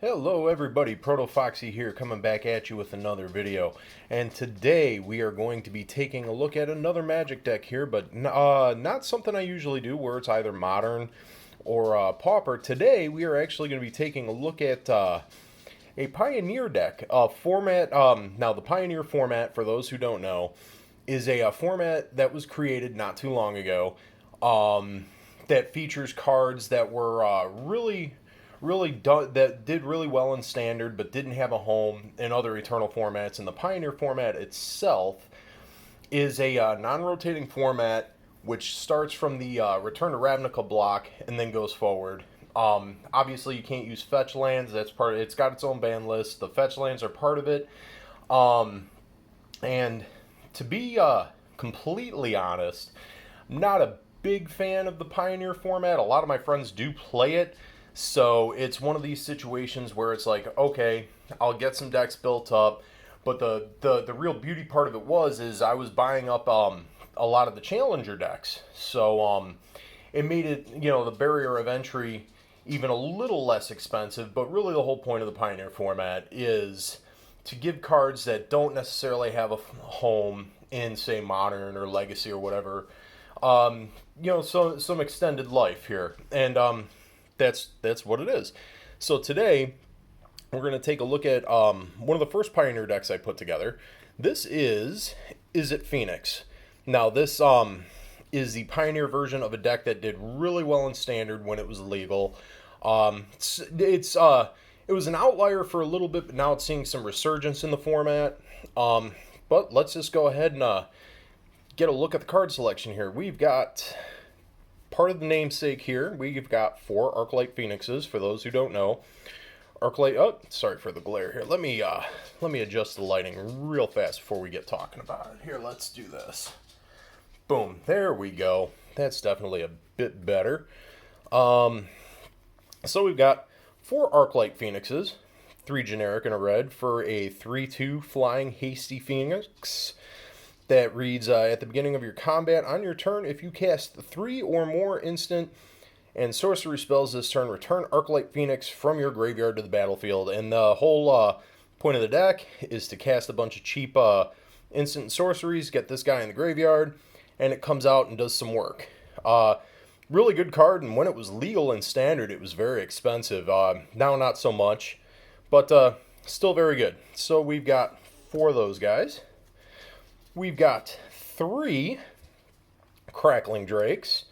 Hello everybody, ProtoFoxy here, coming back at you with another video. And today we are going to be taking a look at another Magic deck here, but not something I usually do where it's either Modern or Pauper. Today we are actually going to be taking a look at a Pioneer deck. Format. Now the Pioneer format, for those who don't know, is a format that was created not too long ago that features cards that were that did really well in Standard, but didn't have a home in other Eternal formats. And the Pioneer format itself is a non-rotating format, which starts from the Return to Ravnica block and then goes forward. Obviously, you can't use fetch lands. That's part. It's got its own ban list. The fetch lands are part of it. And to be completely honest, I'm not a big fan of the Pioneer format. A lot of my friends do play it. So it's one of these situations where it's like, okay, I'll get some decks built up, but the real beauty part of it is I was buying up a lot of the Challenger decks. So it made it, the barrier of entry even a little less expensive, but really the whole point of the Pioneer format is to give cards that don't necessarily have a home in, say, Modern or Legacy or whatever, so some extended life here. And that's what it is. So today, we're going to take a look at one of the first Pioneer decks I put together. This is Izzet Phoenix. Now, this is the Pioneer version of a deck that did really well in Standard when it was legal. It was an outlier for a little bit, but now it's seeing some resurgence in the format. But let's just go ahead and get a look at the card selection here. We've got part of the namesake here. We've got 4 Arclight Phoenixes, for those who don't know. Arclight, oh, sorry for the glare here. Let me adjust the lighting real fast before we get talking about it. Here, let's do this. Boom, there we go. That's definitely a bit better. So we've got 4 Arclight Phoenixes, 3 generic and a red for a 3/2 flying hasty Phoenix. That reads, at the beginning of your combat on your turn, if you cast 3 or more instant and sorcery spells this turn, return Arclight Phoenix from your graveyard to the battlefield. And the whole point of the deck is to cast a bunch of cheap instant sorceries, get this guy in the graveyard, and it comes out and does some work. Really good card, and when it was legal in Standard, it was very expensive. Now, not so much, but still very good. So we've got 4 of those guys. We've got 3 Crackling Drakes,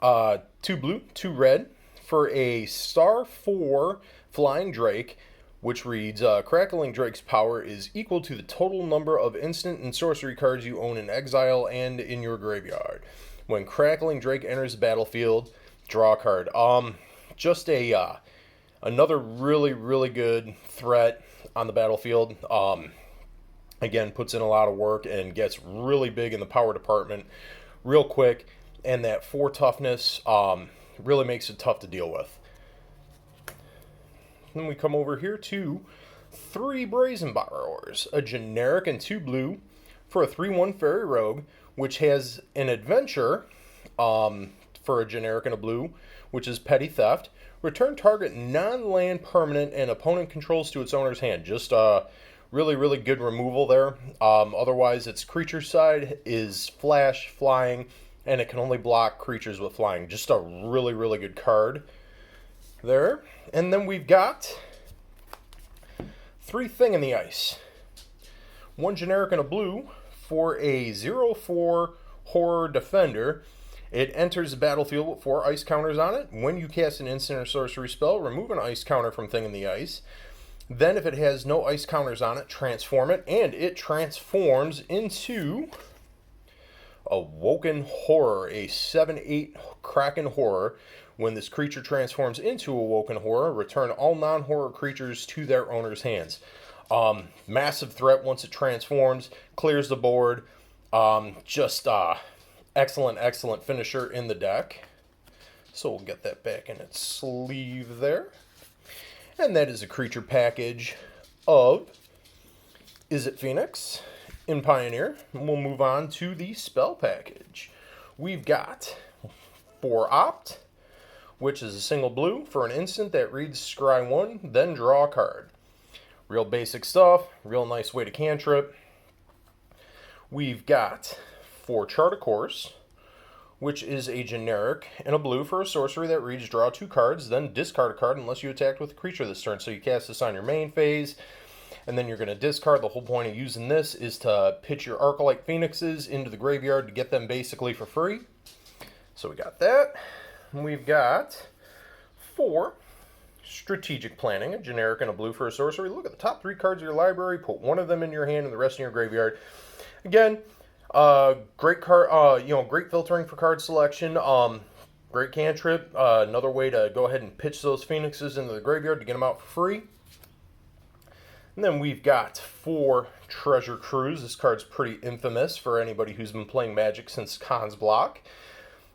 2 blue, 2 red, for a star 4 Flying Drake, which reads, Crackling Drake's power is equal to the total number of instant and sorcery cards you own in exile and in your graveyard. When Crackling Drake enters the battlefield, draw a card. Just another really, really good threat on the battlefield. Again, puts in a lot of work and gets really big in the power department real quick. And that 4 toughness really makes it tough to deal with. Then we come over here to 3 Brazen Borrowers, a generic and 2 blue for a 3/1 Fairy Rogue, which has an adventure for a generic and a blue, which is Petty Theft. Return target non-land permanent and opponent controls to its owner's hand. Just really, really good removal there. Otherwise, its creature side is flash, flying, and it can only block creatures with flying. Just a really, really good card there. And then we've got 3 Thing in the Ice. 1 generic and a blue for a 0/4 Horror Defender. It enters the battlefield with 4 ice counters on it. When you cast an instant or sorcery spell, remove an ice counter from Thing in the Ice. Then, if it has no ice counters on it, transform it, and it transforms into a Woken Horror, a 7/8 Kraken Horror. When this creature transforms into a Woken Horror, return all non-horror creatures to their owner's hands. Massive threat once it transforms, clears the board. Excellent, excellent finisher in the deck. So we'll get that back in its sleeve there. And that is a creature package of Izzet Phoenix in Pioneer. And we'll move on to the spell package. We've got 4 Opt, which is a single blue for an instant that reads scry 1, then draw a card. Real basic stuff, real nice way to cantrip. We've got 4 Chart a Course, which is a generic and a blue for a sorcery that reads draw 2 cards, then discard a card unless you attacked with a creature this turn. So you cast this on your main phase, and then you're going to discard. The whole point of using this is to pitch your Izzet Phoenixes into the graveyard to get them basically for free. So we got that. We've got 4 Strategic Planning, a generic and a blue for a sorcery. Look at the top 3 cards of your library, put 1 of them in your hand and the rest in your graveyard. Again, great card, great filtering for card selection. Great cantrip. Another way to go ahead and pitch those Phoenixes into the graveyard to get them out for free. And then we've got 4 Treasure Cruise. This card's pretty infamous for anybody who's been playing Magic since Khan's Block.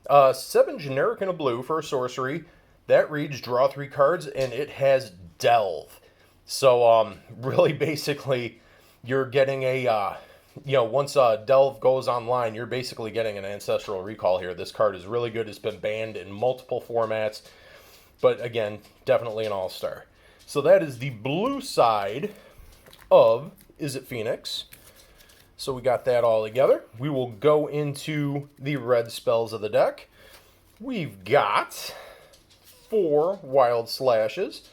7 generic and a blue for a sorcery. That reads draw 3 cards, and it has Delve. So, really basically, you're getting a, once Delve goes online, you're basically getting an Ancestral Recall here. This card is really good. It's been banned in multiple formats, but again, definitely an all-star. So that is the blue side of Izzet Phoenix. So we got that all together. We will go into the red spells of the deck. We've got 4 Wild Slashes,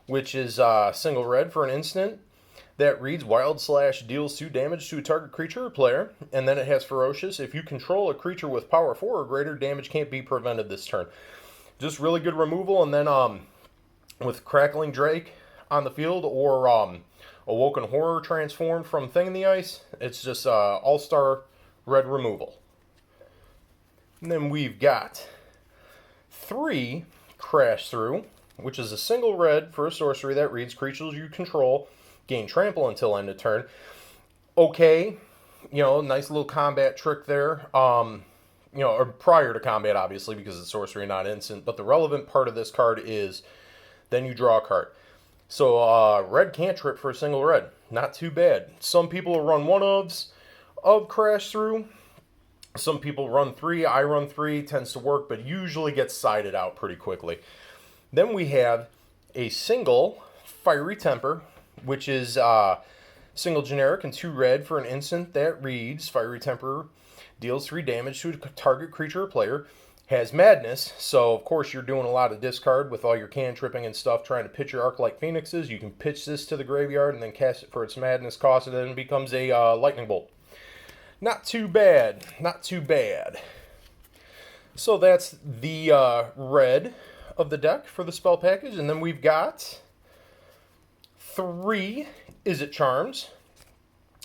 which is single red for an instant that reads Wild Slash deals 2 damage to a target creature or player, and then it has Ferocious. If you control a creature with power 4 or greater, damage can't be prevented this turn. Just really good removal, and then with Crackling Drake on the field or Awoken Horror transformed from Thing in the Ice, it's just all-star red removal. And then we've got 3 Crash Through, which is a single red for a sorcery that reads creatures you control gain trample until end of turn. Okay, nice little combat trick there. Or prior to combat, obviously, because it's sorcery, not instant. But the relevant part of this card is then you draw a card. So red cantrip for a single red, not too bad. Some people run 1 of Crash Through. Some people run 3. I run 3, tends to work, but usually gets sided out pretty quickly. Then we have a single Fiery Temper, which is single generic and 2 red for an instant that reads Fiery Temper deals 3 damage to a target creature or player. Has Madness, so of course you're doing a lot of discard with all your cantripping and stuff, trying to pitch your Izzet Phoenixes. You can pitch this to the graveyard and then cast it for its Madness cost, and then it becomes a Lightning Bolt. Not too bad, not too bad. So that's the red of the deck for the spell package, and then we've got 3 Izzet Charms,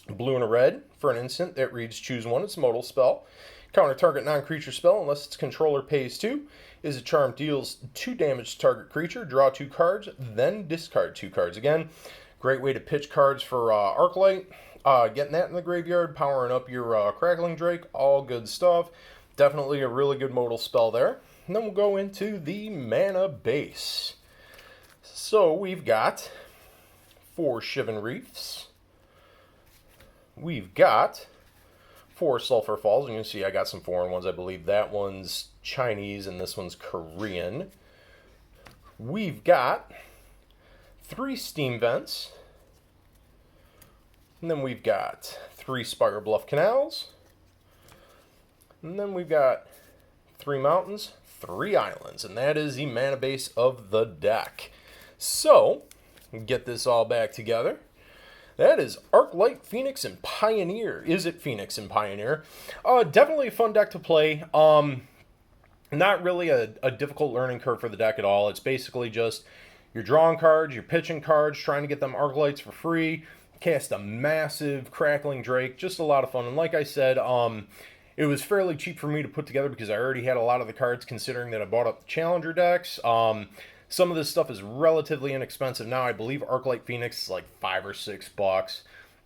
blue and a red for an instant that reads choose 1. It's a modal spell. Counter target non-creature spell unless its controller pays 2. Izzet Charm deals 2 damage to target creature, draw 2 cards, then discard 2 cards. Again, great way to pitch cards for Arclight. Getting that in the graveyard, powering up your Crackling Drake, all good stuff. Definitely a really good modal spell there. And then we'll go into the mana base. So we've got 4 Shivan Reefs. We've got 4 Sulphur Falls. You can see I got some foreign ones. I believe that one's Chinese and this one's Korean. We've got 3 Steam Vents. And then we've got 3 Spire Bluff Canals. And then we've got 3 Mountains, 3 Islands. And that is the mana base of the deck. So, get this all back together. That is Izzet Phoenix and Pioneer. Izzet Phoenix and Pioneer. Definitely a fun deck to play. Not really a difficult learning curve for the deck at all. It's basically just you're drawing cards, you're pitching cards, trying to get them Arclights for free. Cast a massive Crackling Drake. Just a lot of fun. And like I said, it was fairly cheap for me to put together because I already had a lot of the cards considering that I bought up the Challenger decks. Some of this stuff is relatively inexpensive now. I believe Izzet Phoenix is like $5 or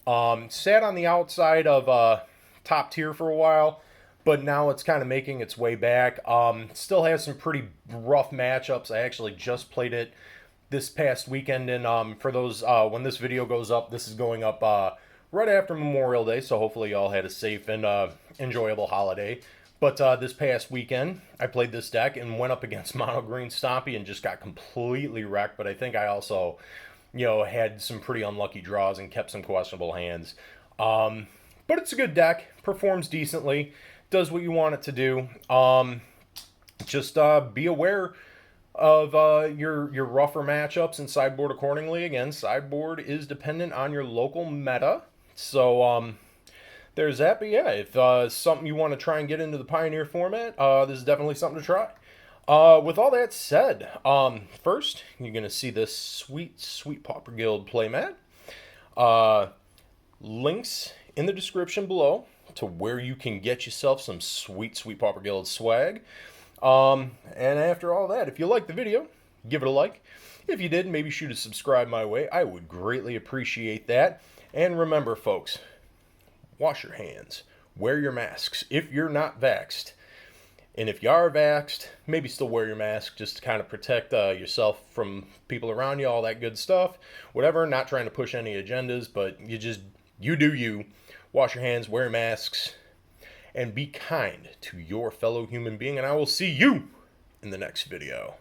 $6. Sat on the outside of top tier for a while, but now it's kind of making its way back. Still has some pretty rough matchups. I actually just played it this past weekend, and for those, when this video goes up, this is going up right after Memorial Day, so hopefully y'all had a safe and enjoyable holiday. But this past weekend, I played this deck and went up against Mono Green Stompy and just got completely wrecked. But I think I also, had some pretty unlucky draws and kept some questionable hands. But it's a good deck, performs decently, does what you want it to do. Just be aware of your rougher matchups and sideboard accordingly. Again, sideboard is dependent on your local meta. So there's that. But yeah, if it's something you want to try and get into the Pioneer format, this is definitely something to try. With all that said, first, you're going to see this sweet, sweet Pauper Guild playmat. Links in the description below to where you can get yourself some sweet, sweet Pauper Guild swag. And after all that, if you liked the video, give it a like. If you did, maybe shoot a subscribe my way. I would greatly appreciate that. And remember, folks, wash your hands. Wear your masks if you're not vaxxed. And if you are vaxxed, maybe still wear your mask just to kind of protect yourself from people around you, all that good stuff. Whatever, not trying to push any agendas, but you do you. Wash your hands, wear masks, and be kind to your fellow human being. And I will see you in the next video.